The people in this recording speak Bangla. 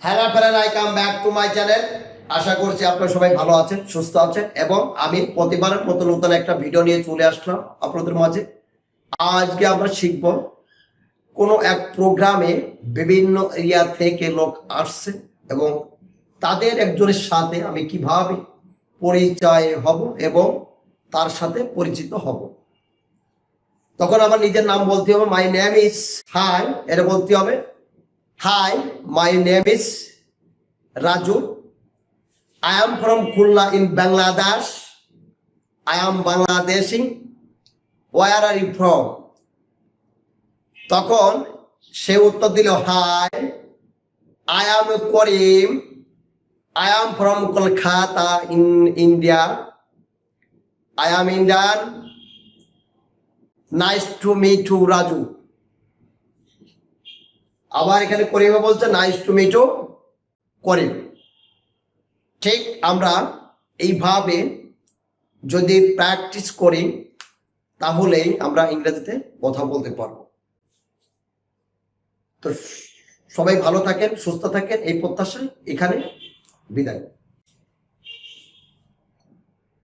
Hello friend, I come back to my channel. আশা করছি আপনারা সবাই ভালো আছেন, সুস্থ আছেন এবং আমি প্রতিবারের মতো নতুন একটা ভিডিও নিয়ে চলে আসলাম আপনাদের মাঝে। আজকে আমরা শিখব কোনো এক প্রোগ্রামে বিভিন্ন এরিয়া থেকে লোক আসছে এবং তাদের একজনের সাথে আমি কিভাবে পরিচয় হব এবং তার সাথে পরিচিত হব। তখন আমার নিজের নাম বলতে হবে, মাই নেম ইজ হাই, এটা বলতে হবে hi my name is Raju. I am from Khulna in Bangladesh. I am Bangladeshi. Where are you from? তখন সে উত্তর দিল, high, I am Karim. I am from Kolkata in India. I am Indian. Nice to meet you, Raju. আবার এখানে করিমে বলছে নাইস টু মিট ইউ করিম। ঠিক আমরা এইভাবে যদি প্র্যাকটিস করি তাহলেই আমরা ইংরেজিতে কথা বলতে পারবো। তো সবাই ভালো থাকেন, সুস্থ থাকেন, এই প্রত্যাশায় এখানে বিদায়।